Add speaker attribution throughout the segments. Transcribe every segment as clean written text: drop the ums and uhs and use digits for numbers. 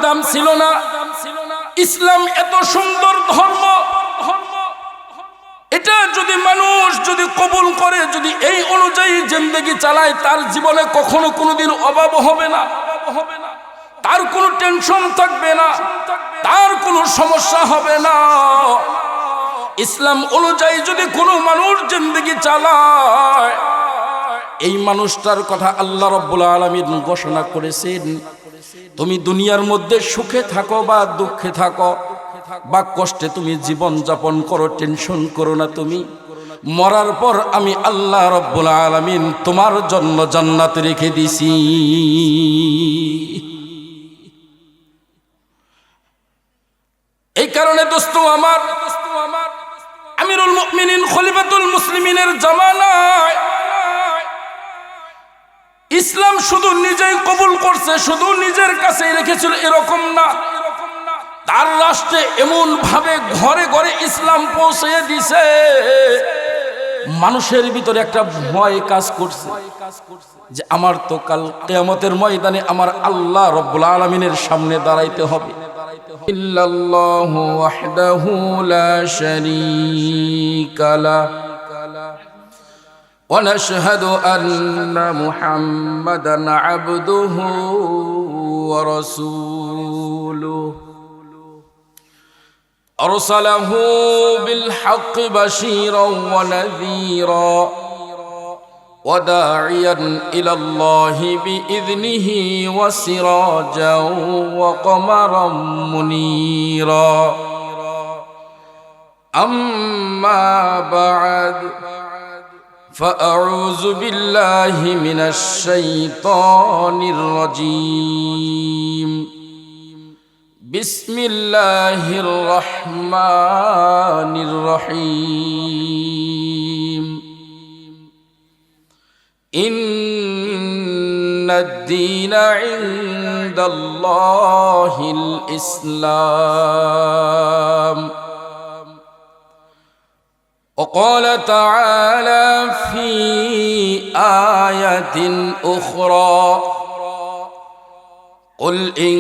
Speaker 1: দাম ছিল না। ইসলাম এত সুন্দর ধর্ম, এটা যদি মানুষ যদি কবুল করে, যদি এই অনুযায়ী জিন্দেগি চালায়, তার জীবনে কখনো কোনোদিন অভাব হবে না, তার কোনো টেনশন থাকবে না, তার কোনো সমস্যা হবে না। ইসলাম অনুযায়ী যদি কোনো মানুষ জিন্দেগি চালায়, এই মানুষটার কথা আল্লাহ রাব্বুল আলামিন ঘোষণা করেছেন, তুমি দুনিয়ার মধ্যে সুখে থাকো বা দুঃখে থাকো বা কষ্টে তুমি জীবন যাপন করো, টেনশন করো না, তুমি মরার পর আমি আল্লাহ রাব্বুল আলামিন তোমার জন্য জান্নাত রেখে দিছি। এই কারণে দোস্ত আমার, আমিরুল মুমিনিন খলিফাতুল মুসলিমিনের জামানায় ইসলাম শুধু নিজেই কবুল করছে, শুধু নিজের কাছেই রেখেছিল এরকম না, তার রাষ্ট্রে এমন ভাবে ঘরে ঘরে ইসলাম পৌঁছে দিছে, মানুষের ভিতরে একটা ভয় কাজ করছে যে আমার তো কাল কিয়ামতের ময়দানে আমার আল্লাহ রাব্বুল আলামিনের সামনে দাঁড়াইতে হবে। ইল্লাল্লাহু ওয়াহদাহু লা শারীকা লাহু ওয়া নাশহাদু আন্না মুহাম্মাদান আবদুহু ওয়া রাসূলুহু আরসালাহু বিল হাক্কি বাশীরান ওয়া নাযীরা ওয়া দাঈয়ান ইলাল্লাহি বিইذনিহি ওয়া সিরাজান ওয়া কমারান মুনীরা। আম্মা বা'দ فأعوذ بالله من الشيطان الرجيم. بسم الله الرحمن الرحيم. إن الدين عند الله الإسلام. وقال تعالى في آية أخرى قل إن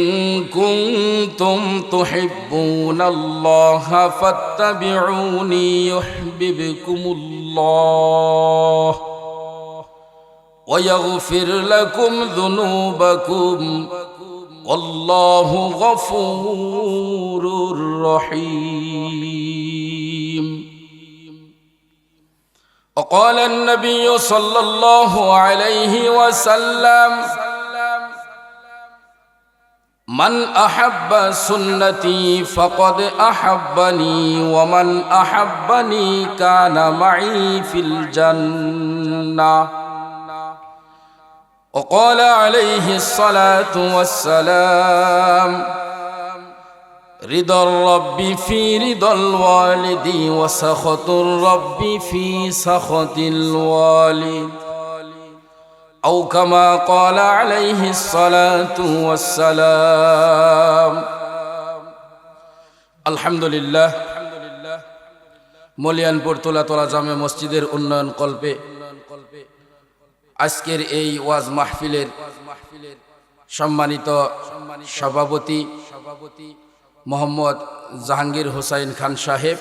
Speaker 1: كنتم تحبون الله فاتبعوني يحببكم الله ويغفر لكم ذنوبكم والله غفور رحيم. وقال النبي صلى الله عليه وسلم من أحب سنتي فقد أحبني ومن أحبني كان معي في الجنة. وقال عليه الصلاة والسلام رضا الرب في رضا الوالد وسخط الرب في سخط الوالد أو كما قال عليه الصلاة والسلام. الحمد لله. মলিয়ানপুর তোলাতলা জামে মসজিদের উন্নয়ন কল্পে আজকের এই ওয়াজ মাহফিলের সম্মানিত সভাপতি মোহাম্মদ জাহাঙ্গীর হোসাইন খান সাহেব,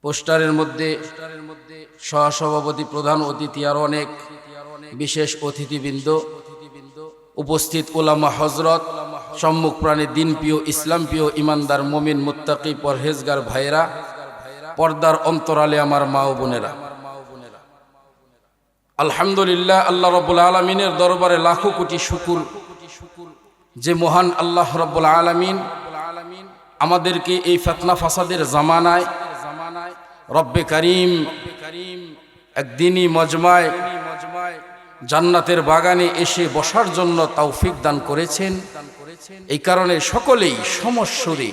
Speaker 1: পোস্টারের মধ্যে সহসভাপতি, প্রধান অতিথি আর অনেক বিশেষ অতিথিবৃন্দ, উপস্থিত উলামা হজরত, সম্মুখ প্রাণী দিন প্রিয়, ইসলাম প্রিয়, ইমানদার, মুমিন, মুত্তাকি, পরহেজগার ভাইরা, পর্দার অন্তরালে আমার মা ও বোনেরা, আলহামদুলিল্লাহ, আল্লাহ রাব্বুল আলামিনের দরবারে লাখো কোটি শুকর যে মহান আল্লাহ রাব্বুল আলামিন আমাদেরকে এই ফিতনা ফাসাদের জামানায় রব্বে কারীম একদিনই মজমায় জান্নাতের বাগানে এসে বসার জন্য তৌফিক দান করেছেন। এই কারণে সকলেই সমস্বরে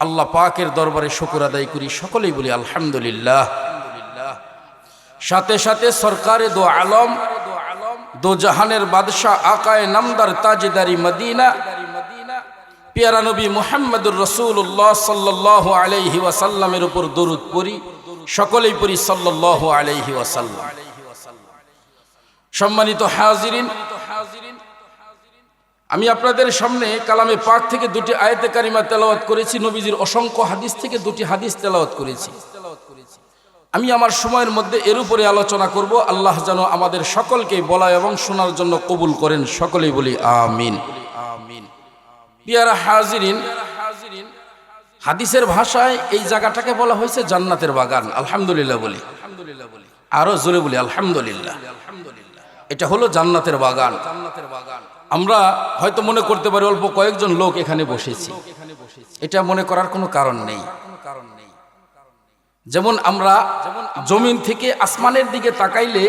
Speaker 1: আল্লাহ পাকের দরবারে শুকর আদায় করি, সকলেই বলি আলহামদুলিল্লাহ। সাথে সাথে সরকারে দো আলম, দো জাহানের বাদশাহ, আকায়ে নামদার, তাজদারি মদিনা, পিয়ারা নবী মুহাম্মদুর রাসূলুল্লাহ সাল্লাল্লাহু আলাইহি ওয়াসাল্লামের উপর দরুদ পড়ি, সকলেই পড়ি সাল্লাল্লাহু আলাইহি ওয়াসাল্লাম। সম্মানিত হাজিরিন, আমি আপনাদের সামনে কালামে পাক থেকে দুটি আয়াতে কারিমা তেলাওয়াত করেছি, নবীজির অসংখ্য হাদিস থেকে দুটি হাদিস তেলাওয়াত করেছি। আমি আমার সময়ের মধ্যে এর উপরে আলোচনা করব। আল্লাহ যেন আমাদের সকলকে বলা এবং শোনার জন্য কবুল করেন, সকলেই বলি আমিন। পিয়ারা হাজিরিন, হাদিসের ভাষায় এই জায়গাটাকে বলা হয়েছে জান্নাতের বাগান। আলহামদুলিল্লাহ বলি, আরো জোরে বলি আলহামদুলিল্লাহ। এটা হলো জান্নাতের বাগান। আমরা হয়তো মনে করতে পারি অল্প কয়েকজন লোক এখানে বসেছি, এটা মনে করার কোনো কারণ নেই। যেমন আমরা জমিন থেকে আসমানের দিকে তাকাইলে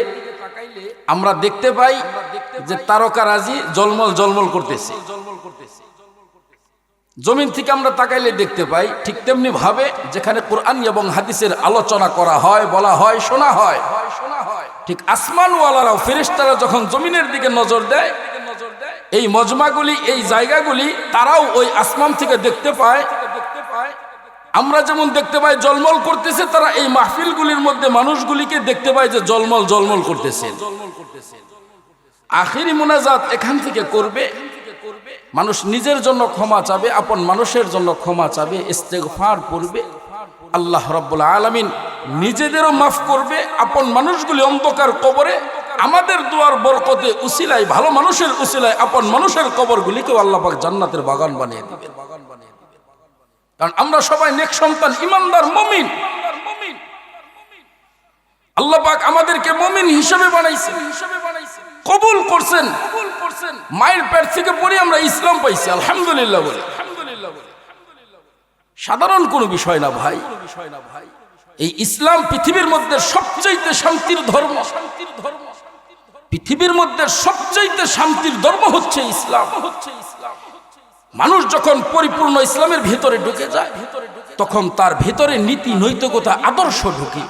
Speaker 1: আমরা দেখতে পাই যে তারকারাজি জলমল জলমল করতেছে। জমিন থেকে আমরা তাকাইলে দেখতে পাই, ঠিক তেমনি ভাবে যেখানে কোরআন এবং হাদিসের আলোচনা করা হয়, বলা হয়, শোনা হয়, ঠিক আসমানওয়ালারাও ফেরেশতারা যখন জমিনের দিকে নজর দেয়, এই মজমাগুলি, এই জায়গাগুলি তারাও ওই আসমান থেকে দেখতে পায়। আমরা যেমন দেখতে পাই জলমল করতেছে, তারা এই মাহফিলগুলির মধ্যে মানুষগুলিকে দেখতে পায় যে জলমল জলমল করতেছে। আখিরি মুনাজাত এখান থেকে করবে, মানুষ নিজের জন্য ক্ষমা চাবে, আপন মানুষের জন্য ক্ষমা চাবে, ইস্তেগফার পড়বে। আল্লাহ রাব্বুল আলামিন নিজেদেরও মাফ করবে। আপন মানুষগুলি অন্ধকার কবরে আমাদের দুয়ার বরকতে উসিলায়, ভালো মানুষের উসিলায় আপন মানুষের কবরগুলিকেও আল্লাহ পাক জান্নাতের বাগান বানিয়ে দিবে। কারণ আমরা সবাই নেক সন্তান, ইমানদার, মুমিন। আল্লাহ পাক আমাদেরকে মুমিন হিসেবে বানাইছেন, কবুল করছেন। মায়ের পেট থেকে পড়ে আমরা ইসলাম পাইছি, আলহামদুলিল্লাহ বলে। সাধারণ কোনো বিষয় না ভাই। এই ইসলাম পৃথিবীর মধ্যে সবচাইতে শান্তির ধর্ম। পৃথিবীর মধ্যে সবচাইতে শান্তির ধর্ম হচ্ছে ইসলাম। মানুষ যখন পরিপূর্ণ ইসলামের ভিতরে ঢুকে যায়, তখন তার ভিতরে নীতি, নৈতিকতা, আদর্শ ঢুকে।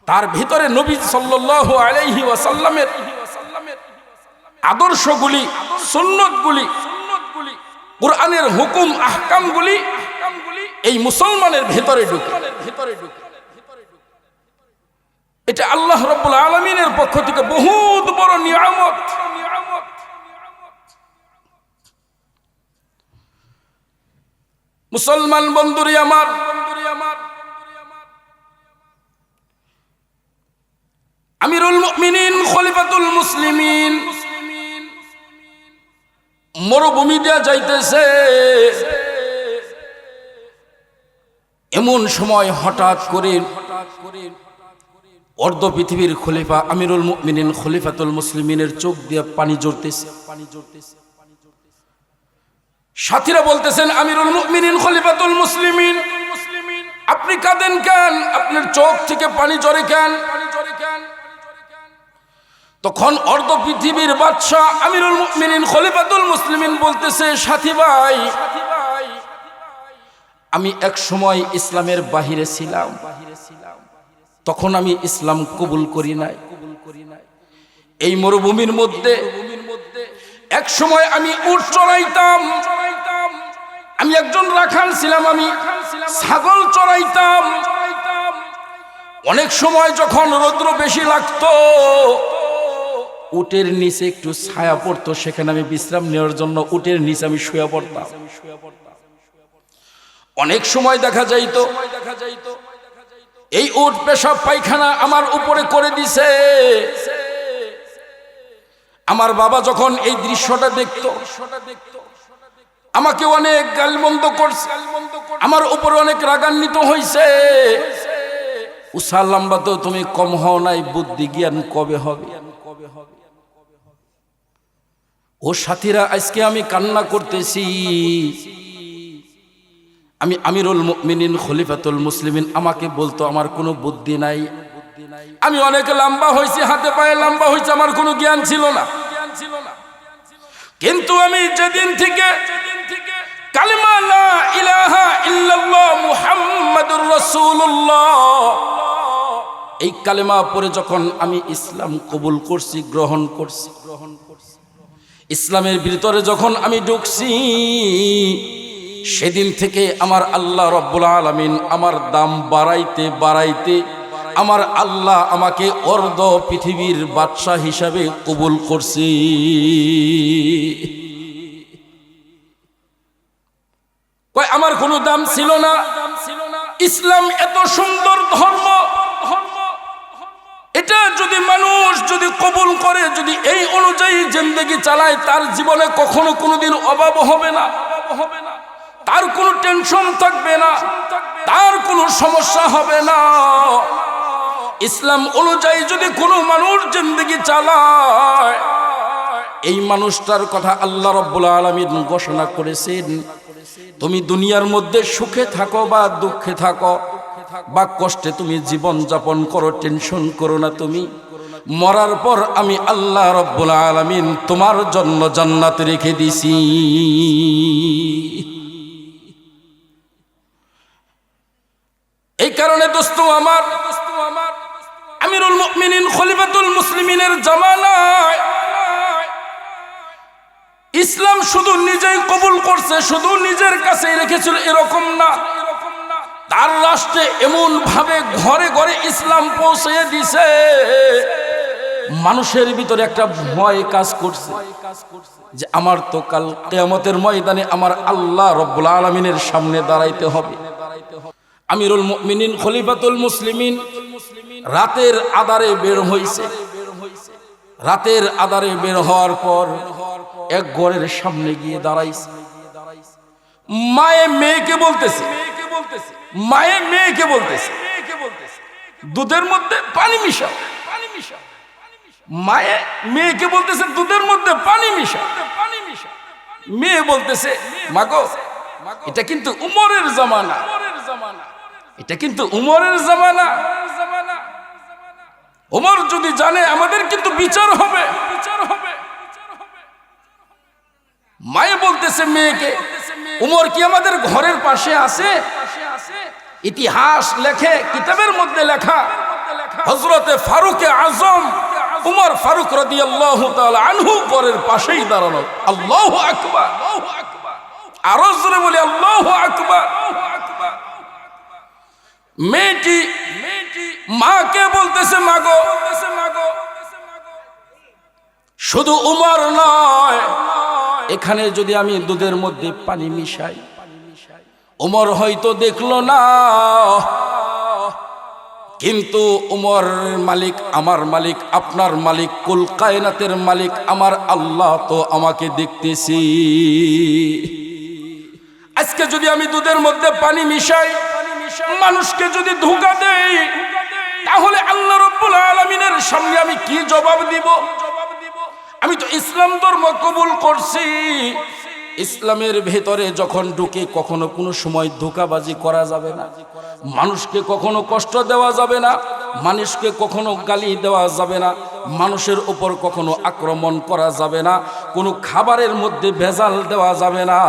Speaker 1: তার ভিতরে নবী সাল্লাল্লাহু আলাইহি ওয়াসাল্লামের আদর্শগুলি, সুন্নতগুলি, কুরআনের হুকুম, আহকামগুলি এই মুসলমানের ভিতরে ঢুকে। এটা আল্লাহ রাব্বুল আলামিনের পক্ষ থেকে বহুত বড় নিয়ামত। মুসলমান বন্ধুরি আমার, আমিরুল মুমিনিন খলিফাতুল মুসলিমিন মরুভূমি দেয়া যাইতেছে। এমন সময় হঠাৎ করে অর্ধ পৃথিবীর খলিফা আমিরুল মুমিনিন খলিফাতুল মুসলিমিনের চোখ দিয়ে পানি ঝরতেছে। সাথীরা বলতেছেন, আমিরুল মুমিনিন খলিফাতুল মুসলিমিন, আপনি কাঁদেন কেন? আপনার চোখ থেকে পানি ঝরে কেন? তখন অর্ধ পৃথিবীর বাদশা আমিরুল মুমিনিন খলিফাতুল মুসলিমিন বলতেছে, সাথী ভাই, আমি এক সময় ইসলামের বাহিরে ছিলাম, তখন আমি ইসলাম কবুল করি নাই। এই মরুভূমির মধ্যে এক সময় আমি উট চড়াইতাম, আমি একজন রাখাল ছিলাম, আমি ছাগল চড়াইতাম। অনেক সময় যখন রৌদ্র বেশি লাগতো, উটের নিচে একটু ছায়া পড়তো, সেখানে আমি বিশ্রাম নেওয়ার জন্য উটের নিচে আমি শুয়ে পড়তাম। অনেক সময় দেখা যাইতো এই উট পেশাব পায়খানা আমার উপরে করে দিছে। আমার বাবা যখন এই দৃশ্যটা দেখতো, আমাকে অনেক গালমন্দ করছে, আমার উপরে অনেক রাগান্বিত হয়েছে। উষা লম্বা তো তুমি কম হও নাই, বুদ্ধি জ্ঞান কবে হবে? ও সাথীরা, আজকে আমি কান্না করতেছি। আমি আমিরুল মুমিনিন খলিফাতুল মুসলিমিন, আমাকে বলতো আমার কোনো বুদ্ধি নাই, আমি অনেক লম্বা হয়েছি, হাতে পায়ে লম্বা হয়েছে, আমার কোনো জ্ঞান ছিল না। কিন্তু আমি যেদিন থেকে কালিমা লা ইলাহা ইল্লাল্লাহ মুহাম্মাদুর রাসূলুল্লাহ, এই কালিমা পড়ে যখন আমি ইসলাম কবুল করছি, গ্রহণ করছি, ইসলামের ভিতরে যখন আমি ঢুকছি, সেদিন থেকে আমার আল্লাহ রাব্বুল আলামিন আমার দাম বাড়াইতে বাড়াইতে আমার আল্লাহ আমাকে অর্ধ পৃথিবীর বাদশা হিসাবে কবুল করছে। কয় আমার কোনো দাম ছিল না। ইসলাম এত সুন্দর ধর্ম, এটা যদি মানুষ যদি কবুল করে, যদি এই অনুযায়ী জিন্দেগি চালায়, তার জীবনে কখনো কোনোদিন অভাব হবে না, তার কোনো টেনশন থাকবে না, তার কোনো সমস্যা হবে না। ইসলাম অনুযায়ী যদি কোনো মানুষ জিন্দেগি চালায়, এই মানুষটার কথা আল্লাহ রাব্বুল আলামিন ঘোষণা করেছেন, তুমি দুনিয়ার মধ্যে সুখে থাকো বা দুঃখে থাকো বা কষ্টে তুমি জীবন যাপন করো, টেনশন করো না, তুমি মরার পর আমি আল্লাহ রাব্বুল আলামিন তোমার জন্য জান্নাত রেখে দিছি। এই কারণে দোস্ত আমার, আমিরুল মুমিনিন খলিফাতুল মুসলিমিনের জামানায় ইসলাম শুধু নিজেই কবুল করছে, শুধু নিজের কাছেই রেখেছিল এরকম না, তার রাষ্ট্রে এমন ভাবে ঘরে ঘরে ইসলাম পৌঁছে দিছে, মানুষের ভিতরে একটা ভয় কাজ করছে যে আমার তো কাল কিয়ামতের ময়দানে আমার আল্লাহ রাব্বুল আলামিনের সামনে দাঁড়াইতে হবে। আমিরুল মুমিনিন খলিফাতুল মুসলিমিন রাতের আধারে বের হইছে। রাতের আধারে বের হওয়ার পর এক ঘরের সামনে গিয়ে দাঁড়াইছে। মায়ে মেয়েকে বলতেছে, মায়ে মেয়েকে বলতেছে দুধের মধ্যে পানি মিশাও। মায়ে মেয়েকে বলতেছে দুধের মধ্যে পানি মিশাও। মেয়ে বলতেছে মাগো, এটা কিন্তু উমরের জামানা, এটা কিন্তু উমরের জামানা, উমর যদি জানে আমাদের কিন্তু বিচার হবে। মায়ে বলতেছে মেয়েকে, উমর কি আমাদের ঘরের পাশে আছে? ইতিহাস লেখে, কিতাবের মধ্যে লেখা, হযরতে ফারুকে আজম উমর ফারুক রাদিয়াল্লাহু তাআলা আনহু ঘরের পাশেই দাঁড়ানো। আল্লাহু আকবার, আরো জোরে বলি আল্লাহু আকবার। মেয়েটি মাকে বলতেছে মাগো, শুধু উমর নয়, এখানে যদি আমি দুধের মধ্যে পানি মিশাই, উমর হয়তো দেখলো না, কিন্তু উমরের মালিক আমার মালিক, আপনার মালিক, কুল কায়নাতের মালিক আমার আল্লাহ তো আমাকে দেখতেছি। আজকে যদি আমি দুধের মধ্যে পানি মিশাই, মানুষকে যদি ধোঁকা দেই, তাহলে আল্লাহ রাব্বুল আলামিনের সামনে আমি কি জবাব দিব? আমি তো ইসলাম ধর্ম কবুল করছি, ইসলামের ভেতরে যখন ঢুকে কখনো কোনো সময় ধোঁকাবাজি করা যাবে না, মানুষকে কখনো কষ্ট দেওয়া যাবে না, মানুষকে কখনো গালি দেওয়া যাবে না, মানুষের উপর কখনো আক্রমণ করা যাবে না, কোনো খাবারের মধ্যে ভেজাল দেওয়া যাবে না।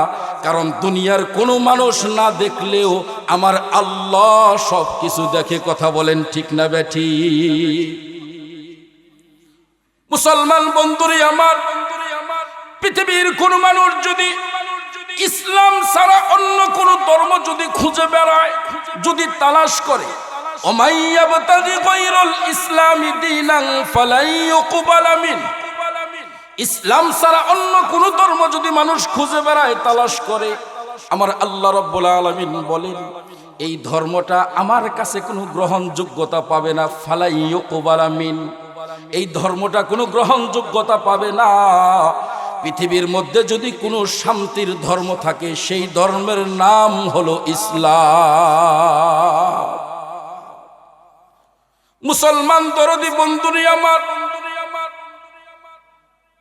Speaker 1: কারণ দুনিয়ার কোনো মানুষ না দেখলেও আমার আল্লাহ সব কিছু দেখে। কথা বলেন ঠিক না বেঠি? মুসলমান বন্ধুরে আমার, পৃথিবীর কোন মানুষ যদি ইসলাম ছাড়া অন্য কোন ধর্ম যদি খুঁজে বেড়ায়, যদি তালাশ করে, ওমাইয়াবতাগি গায়রাল ইসলামি দীনান ফালাই ইউকবালা মিন, ইসলাম ছাড়া অন্য কোন ধর্ম যদি মানুষ খুঁজে বেড়ায়, তালাশ করে, আমার আল্লাহ রাব্বুল আলামিন বলেন এই ধর্মটা আমার কাছে কোনো গ্রহণযোগ্যতা পাবে না। ফালাই ইউকবালা মিন, এই ধর্মটা কোনো গ্রহণযোগ্যতা পাবে না। পৃথিবীর মধ্যে যদি কোনো শান্তির ধর্ম থাকে, সেই ধর্মের নাম হলো ইসলাম। মুসলমান দরদি বন্ধুরি আমার,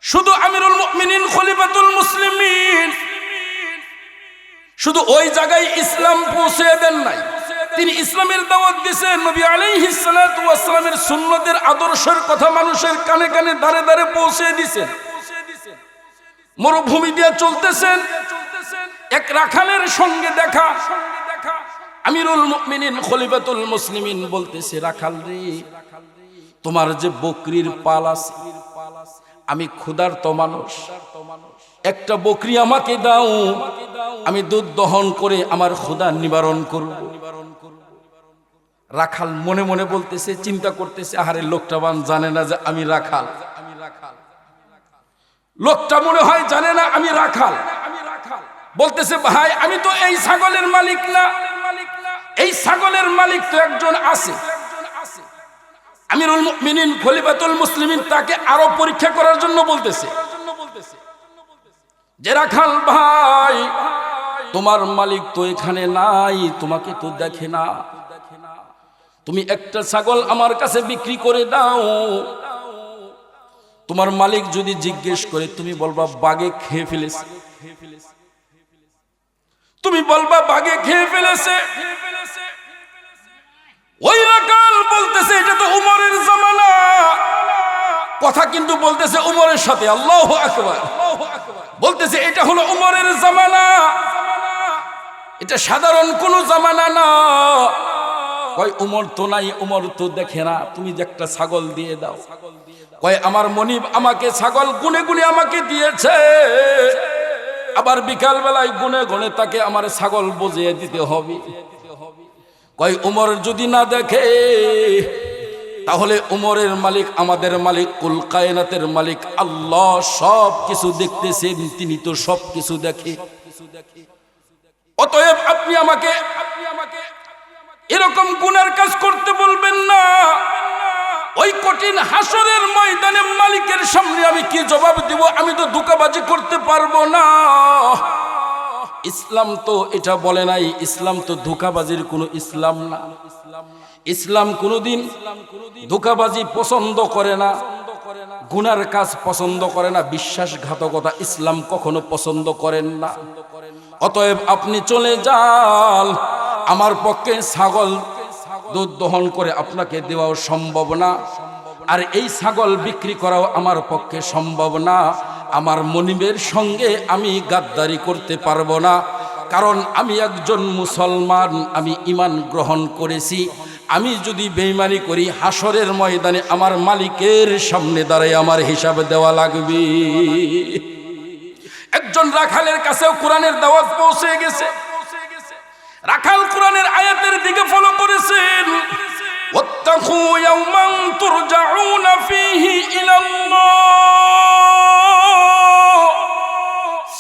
Speaker 1: শুধু আমিরুল মুমিনিন খলিফাতুল মুসলিমিন শুধু ওই জায়গায় ইসলাম পৌঁছে দেন নাই, তিনি ইসলামের দাওয়াত দিয়েছেন। নবী আলাইহিস সালাতু ওয়াস সালামের সুন্নতের আদর্শের কথা মানুষের কানে কানে দাঁড়ে দাঁড়ে পৌঁছে দিয়েছেন। মরুভূমি দিয়ে চলতেছেন, এক রাখালের সঙ্গে দেখা। আমিরুল মুমিনিন খলিফাতুল মুসলিমিন বলতেছে, রাখাল রে, তোমার যে বকরির পাল আছে, আমি ক্ষুধার্ত মানুষ, একটা বকরি আমাকে দাও, আমি দুধ দহন করে আমার ক্ষুধা নিবারণ করব। রাখাল মনে মনে বলতেছে, চিন্তা করতেছে, আহারে লোকটা বান জানে না যে আমি রাখাল, লোকটা মনে হয় জানে না আমি রাখাল। বলতেছে ভাই আমি তো এই ছাগলের মালিক না, এই ছাগলের মালিক তো একজন আছে। আমিরুল মুমিনিন খলিফাতুল মুসলিমিন তাকে আরো পরীক্ষা করার জন্য বলতেছে যে রাখাল ভাই তোমার মালিক তো এখানে নাই, তোমাকে তো দেখে না, তুমি একটা ছাগল আমার কাছে বিক্রি করে দাও। তোমার মালিক যদি জিজ্ঞেস করে তুমি বলবা বাঘে খেয়ে ফেলেছে, তুমি বলবা বাঘে খেয়ে ফেলেছে। ওই রাখাল বলতেছে এটা তো উমরের জামানা, কথা কিন্তু বলতেছে উমরের সাথে, আল্লাহু আকবার, বলতেছে এটা হলো উমরের জামানা, এটা সাধারণ কোন জামানা না। কয় উমর তো নাই, উমর তো দেখে না, তুমি যে একটা ছাগল দিয়ে দাও। কয় আমার মনিব আমাকে ছাগল গুনে গুনে আমাকে দিয়েছে, আবার বিকাল বেলায় গুনে গুনে তাকে আমার ছাগল বুঝিয়ে দিতে হবে। কয় উমর যদি না দেখে তাহলে উমরের মালিক আমাদের মালিক, কুল কায়নাতের মালিক আল্লাহ সব কিছু দেখতেছেন, তিনি তো সব কিছু দেখে। অতএব আপনি আমাকে এরকম গুনার কাজ করতে বলবেন না। ওই কঠিন হাসরের ময়দানে মালিকের সামনে আমি কি জবাব দিব? আমি তো ধোঁকাবাজি করতে পারবো না। ইসলাম তো এটা বলে নাই, ইসলাম তো ধোঁকাবাজির কোনো ইসলাম না। ইসলাম কোনোদিন ধোঁকাবাজি পছন্দ করে না, গুনার কাজ পছন্দ করে না, বিশ্বাসঘাতকতা ইসলাম কখনো পছন্দ করেন না। অতএব আপনি চলে যান, আমার পক্ষে ছাগল দুধ দহন করে আপনাকে দেওয়াও সম্ভব না, আর এই ছাগল বিক্রি করাও আমার পক্ষে সম্ভব না। আমার মনিবের সঙ্গে আমি গাদ্দারি করতে পারবো না, কারণ আমি একজন মুসলমান, আমি ঈমান গ্রহণ করেছি। আমি যদি বেঈমানি করি হাসরের ময়দানে আমার মালিকের সামনে দাঁড়ায় আমার হিসাব দেওয়া লাগবে। একজন রাখালের কাছেও কোরআনের দাওয়াত পৌঁছে গেছে। রাখাল কোরআনের আয়াতের দিকে ফলো করেছেন, ওয়াত্তাকু ইয়াওমান তুরজাউনা ফীহি ইলাল্লাহ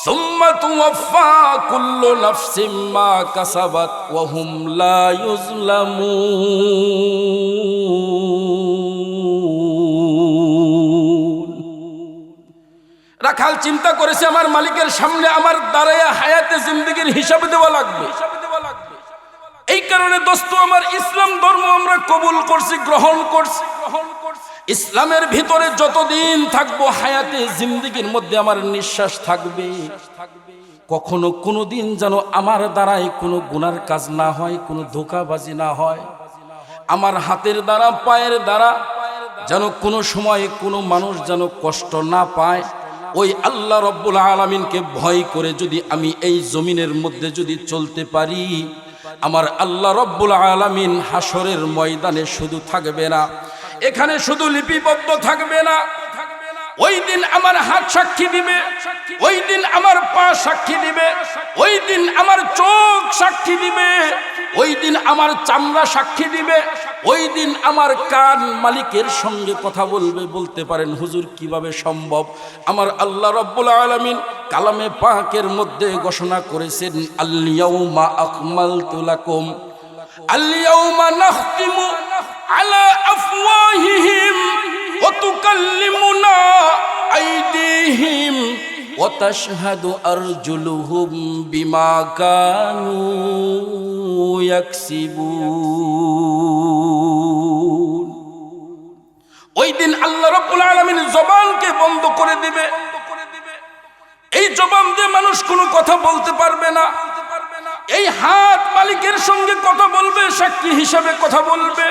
Speaker 1: সুম্মা তুওয়াফফা কুল্লু নাফসিম মা কাসাবাত ওয়া হুম লা ইউজলামুন। রাখাল চিন্তা করেছে আমার মালিকের সামনে আমার দাঁড়ায়া হায়াতে জিন্দেগির হিসাব দেওয়া লাগবে। এই কারণে দোস্ত আমার ইসলাম ধর্ম আমরা কবুল করছি, গ্রহণ করছি। ইসলামের ভিতরে যতদিন থাকবো হায়াতে জিন্দেগির মধ্যে আমার নিঃশ্বাস থাকবে। কখনো কোনোদিন যেন আমার দ্বারাই কোনো গুনার কাজ না হয়, কোনো ধোঁকাবাজি না হয়। আমার হাতের দ্বারা পায়ের দ্বারা যেন কোনো সময় কোনো মানুষ যেন কষ্ট না পায়। ওই আল্লাহ রব্বুল আলামিনকে ভয় করে যদি আমি এই জমিনের মধ্যে যদি চলতে পারি, আমার আল্লাহ রব্বুল আলামিন হাসরের ময়দানে শুধু থাকবে না, এখানে শুধু লিপিবদ্ধ থাকবে না, ওই দিন আমার হাত সাক্ষী দিবে, ওই দিন আমার পা সাক্ষী দিবে, ওই দিন আমার চোখ সাক্ষী দিবে, ওই দিন আমার চামড়া সাক্ষী দিবে, ওই দিন আমার কান মালিকের সঙ্গে কথা বলবে। বলতে পারেন হুজুর কিভাবে সম্ভব? আমার আল্লাহ রব্বুল আলামিন কালামে পাকের মধ্যে ঘোষণা করেছেন, আল ইয়াউমা আকমালতু লাকুম, আল ইয়াউমা নাখতিমু আলা আফওয়াহিহিম ওয়া তুকাল্লিমুনা আইদিহিম ওয়া তাশহাদু আরজুলুহুম বিমা কানু ইয়াকসিবুন। ওই দিন আল্লাহ রাব্বুল আলামিন জবানকে বন্ধ করে দিবে। এই জবান দিয়ে মানুষ কোনো কথা বলতে পারবে না। এই হাত মালিকের সঙ্গে কথা বলবে, সাক্ষী হিসাবে কথা বলবে।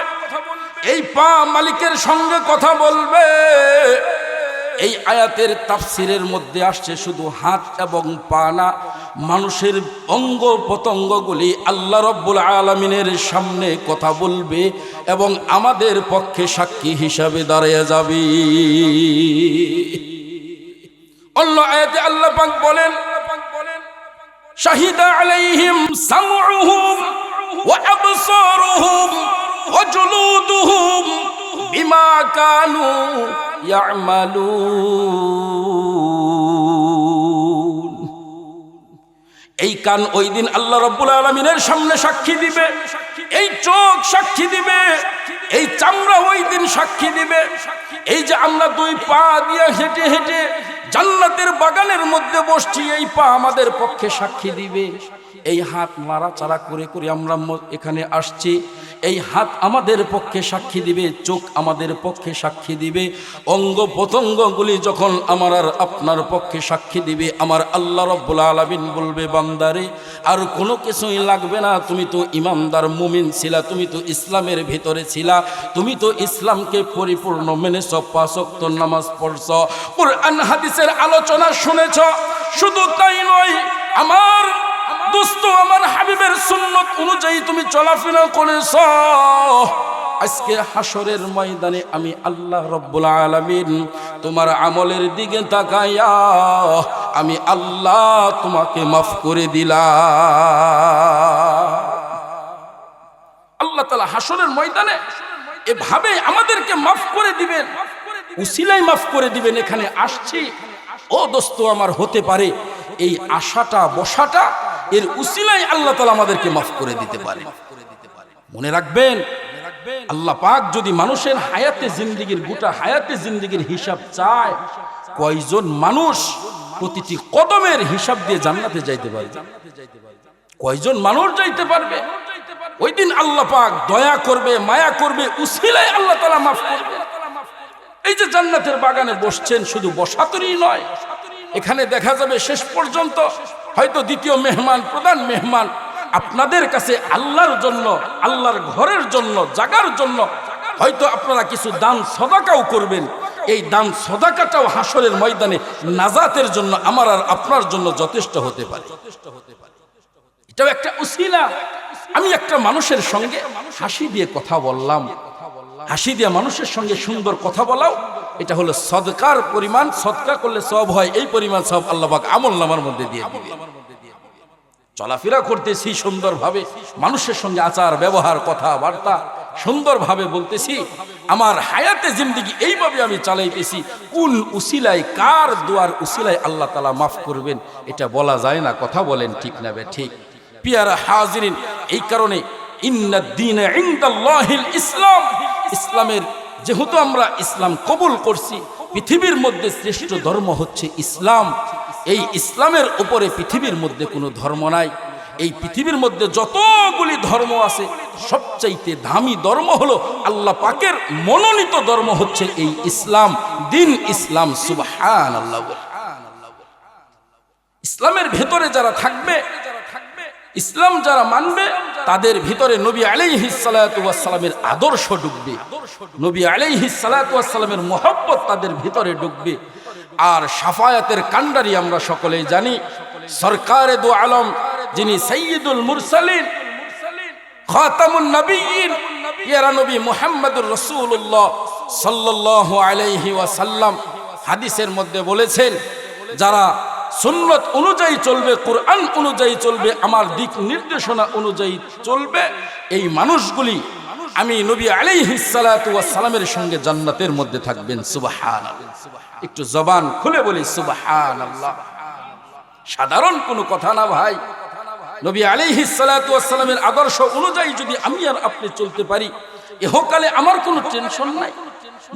Speaker 1: এই পা মালিকের সঙ্গে কথা বলবে। এই আয়াতের তাফসিরের মধ্যে আসছে শুধু হাত এবং পা না, মানুষের অঙ্গ প্রত্যঙ্গগুলি আল্লাহ রব্বুল আলামিনের সামনে কথা বলবে এবং আমাদের পক্ষে সাক্ষী হিসাবে দাঁড়িয়ে যাবে। অন্য আয়াতে আল্লাহ পাক বলেন, শাহিদা আলাইহিম সামউহুম ওয়া আবসারুহুম ওয়া জুলুদুহুম বিমা কানু ইয়ামালুন। এই কান ওই দিন আল্লাহ রাব্বুল আলামিনের সামনে সাক্ষী দিবে, এই চোখ সাক্ষী দিবে, এই চামড়া ওই দিন সাক্ষী দিবে। এই যে আমরা দুই পা দিয়ে হেঁটে হেঁটে জান্নাতের বাগানের মধ্যে বসছি, এই পা আমাদের পক্ষে সাক্ষী দিবে। এই হাত নাড়াচাড়া করে করে আমরা এখানে আসছি, এই হাত আমাদের পক্ষে সাক্ষী দিবে, চোখ আমাদের পক্ষে সাক্ষী দিবে, অঙ্গ প্রত্যঙ্গগুলি যখন আমার আর আপনার পক্ষে সাক্ষী দিবে, আমার আল্লাহ রাব্বুল আলামিন বলবে, বান্দারে আর কোনো কিছুই লাগবে না, তুমি তো ইমানদার মুমিন ছিলা, তুমি তো ইসলামের ভিতরে ছিলা, তুমি তো ইসলামকে পরিপূর্ণ মেনেছ, 5 ওয়াক্ত নামাজ পড়ছ, কুরআন হাদিসের আলোচনা শুনেছ। শুধু তাই নয়, আমার দোস্ত, আমার হাবিবের সুন্নত অনুযায়ী তুমি চলাফেরা করেছ। আজকে হাসরের ময়দানে আমি আল্লাহ রাব্বুল আলামিন তোমার আমলের দিকে তাকাইয়া আমি আল্লাহ তোমাকে মাফ করে দিলাম। আল্লাহ তাআলা হাসরের ময়দানে এভাবে আমাদেরকে মাফ করে দিবেন, উসিলায় মাফ করে দিবেন। এখানে আসছি, ও দোস্ত আমার, হতে পারে এই আশাটা বসাটা এর উসিলায় আল্লাহ তাআলা আমাদেরকে মাফ করে দিতে পারে। মনে রাখবেন, আল্লাহ পাক যদি মানুষের হায়াতে জিন্দেগির, গোটা হায়াতে জিন্দেগির হিসাব চায়, কয়জন মানুষ প্রতিটি কদমের হিসাব দিয়ে জান্নাতে যাইতে পারবে? কয়জন মানুষ যাইতে পারবে? ওই দিন আল্লাহ পাক দয়া করবে, মায়া করবে, উসিলায় আল্লাহ তাআলা মাফ করবে। এই যে জান্নাতের বাগানে বসছেন, শুধু বসাতরই নয়, এখানে দেখা যাবে শেষ পর্যন্ত হয়তো দ্বিতীয় মেহমান, প্রধান মেহমান আপনাদের কাছে আল্লাহর জন্য, আল্লাহর ঘরের জন্য, জাগার জন্য হয়তো আপনারা কিছু দান সদাকাও করবেন। এই দান সদাকাটাও হাসরের ময়দানে নাজাতের জন্য, আমার আর আপনার জন্য যথেষ্ট হতে পারে। এটাও একটা উসিলা। আমি একটা মানুষের সঙ্গে হাসি দিয়ে কথা বললাম, হাসি দিয়ে মানুষের সঙ্গে সুন্দর কথা বলাও এটা হলো সদকার পরিমাণ। সদকা করলে সওয়াব হয়, এই পরিমাণ সওয়াব আল্লাহ পাক আমলনামার মধ্যে দিয়ে দিবে। চলাফেরা করতেছি সুন্দরভাবে, মানুষের সঙ্গে আচার ব্যবহার, কথাবার্তা সুন্দরভাবে বলতেছি, আমার হায়াতে জিন্দেগি এইভাবে আমি চালাইতেছি। কোন উসিলায়, কার দোয়ার উসিলায় আল্লাহ তাআলা মাফ করবেন এটা বলা যায় না। কথা বলেন ঠিক না বে ঠিক? পিয়ারা হাজিরিন, এই কারণে ইন্নাদ-দীনা ইনদাল্লাহিল ইসলাম, ইসলামের যেহেতু আমরা ইসলাম কবুল করছি, পৃথিবীর মধ্যে শ্রেষ্ঠ ধর্ম হচ্ছে ইসলাম। এই ইসলামের উপরে পৃথিবীর মধ্যে কোনো ধর্ম নাই। এই পৃথিবীর মধ্যে যতগুলি ধর্ম আছে, সবচাইতে দামি ধর্ম হলো আল্লাহ পাকের মনোনীত ধর্ম হচ্ছে এই ইসলাম, দিন ইসলাম। সুবহানাল্লাহ। ইসলামের ভেতরে যারা থাকবে, ইসলাম যারা মানবে, তাদের ভিতরে নবী আলাইহিস সালাতু ওয়াস সালামের আদর্শ ঢুকবে, নবী আলাইহিস সালাতু ওয়াস সালামের মহব্বত তাদের ভিতরে ঢুকবে। আর শাফায়াতের কান্ডারি আমরা সকলেই জানি, সরকারে দু আলম, যিনি সাইয়্যিদুল মুরসালিন, খাতামুন নবিয়্যিন, ইয়া নবী মুহাম্মদুর রাসূলুল্লাহ সাল্লাল্লাহু আলাইহি ওয়াসাল্লাম হাদিসের মধ্যে বলেছেন, যারা সুন্নত অনুযায়ী চলবে, কোরআন অনুযায়ী চলবে, আমার দিক নির্দেশনা অনুযায়ী চলবে, এই মানুষগুলি আমি নবী আলাইহিস সালাতু ওয়াস সালামের সঙ্গে জান্নাতের মধ্যে থাকবেন। সুবহানাল্লাহ। একটু জবান খুলে বলি সুবহানাল্লাহ। সাধারণ কোনো কথা না ভাই। নবী আলাইহিস সালাতু ওয়াস সালামের আদর্শ অনুযায়ী যদি আমি আর আপনি চলতে পারি, ইহকালে আমার কোনো টেনশন নাই,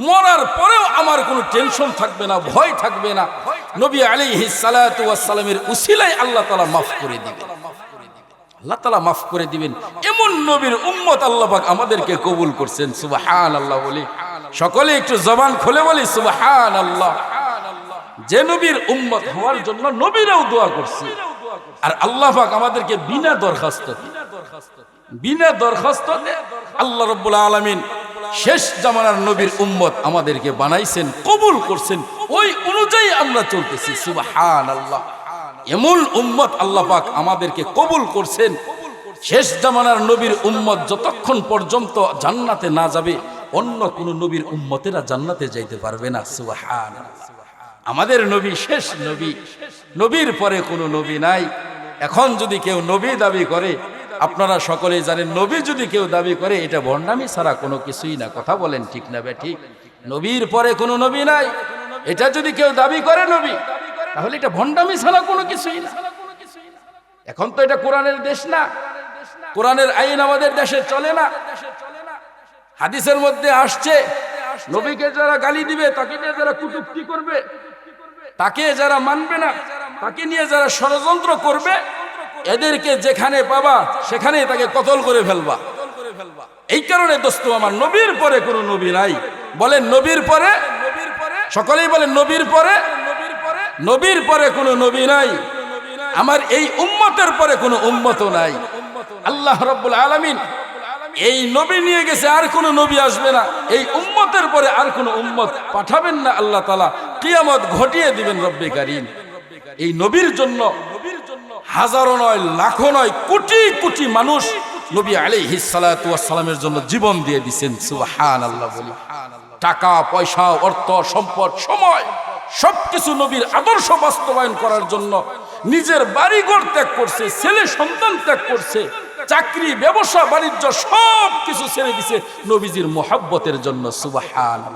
Speaker 1: মরার পরেও আমার কোনো টেনশন থাকবে না, ভয় থাকবে না। নবী আলাইহিস সালাতু ওয়াস সালামের উসিলায় আল্লাহ তাআলা মাফ করে দিবেন, আল্লাহ তাআলা মাফ করে দিবেন। এমন নবীর উম্মত আল্লাহ পাক আমাদেরকে কবুল করছেন। সুবহানাল্লাহ বলি, সকলে একটু জবান খুলে বলি সুবহানাল্লাহ। যে নবীর উম্মত হওয়ার জন্য নবীরাও দোয়া করছে, আর আল্লাহ পাক আমাদেরকে বিনা দরখাস্তে আল্লাহ রাব্বুল আলামিন শেষ জামানার নবীর উম্মত আমাদেরকে বানাইছেন, কবুল করছেন, ওই অনুযায়ী আমরা চলতেছি। সুবহানাল্লাহ। এমন উম্মত আল্লাহ পাক আমাদেরকে কবুল করছেন। শেষ জামানার নবীর উম্মত যতক্ষণ পর্যন্ত জান্নাতে না যাবে, অন্য কোন নবীর উম্মতেরা জান্নাতে যাইতে পারবে না। সুবহানাল্লাহ। আমাদের নবী শেষ নবী, নবীর পরে কোনো নবী নাই। এখন যদি কেউ নবী দাবি করে, আপনারা সকলেই জানেন, নবী যদি কেউ দাবি করে, এটা ভণ্ডামি ছাড়া কোনো কিছুই না। কথা বলেন ঠিক না বে ঠিক? নবীর পরে কোনো নবী নাই, এটা যদি কেউ দাবি করে নবী, তাহলে এটা ভণ্ডামি ছাড়া কোনো কিছুই না। এখন তো এটা কোরআনের দেশ না, কোরআনের আইন আমাদের দেশে চলে না। হাদিসের মধ্যে আসছে, নবীকে যারা গালি দিবে, তাকে নিয়ে যারা কটূক্তি করবে, তাকে যারা মানবে না, তাকে নিয়ে যারা ষড়যন্ত্র করবে, এদেরকে যেখানে পাবা সেখানে তাকে কতল করে ফেলবা। এই কারণে দোস্ত আমার, নবীর পরে কোনো নবী নাই। বলেন নবীর পরে, সকলেই বলেন নবীর পরে, নবীর পরে কোনো নবী নাই। আমার এই উম্মতের পরে কোনো উম্মতও নাই। আল্লাহ রাব্বুল আলামিন এই নবী নিয়ে গেছে, আর কোনো নবী আসবে না। এই উম্মতের পরে আর কোনো উম্মত পাঠাবেন না। আল্লাহ তাআলা কিয়ামত ঘটিয়ে দিবেন রব্বে কারীম। এই নবীর জন্য হাজারো নয়, লাখো নয়, কোটি কোটি মানুষ নবী আলাইহিস সালাতু ওয়াস সালামের জন্য জীবন দিয়ে দিয়েছেন। সুবহানাল্লাহ বলি। টাকা পয়সা, অর্থ সম্পদ, সময় সবকিছু নবীর আদর্শ বাস্তবায়ন করার জন্য নিজের বাড়িঘর ত্যাগ করছে, ছেলে সন্তান ত্যাগ করছে, চাকরি, ব্যবসা, বাণিজ্য সব কিছু ছেড়ে দিছে নবীজির মুহাব্বতের জন্য। সুবহানাল্লাহ।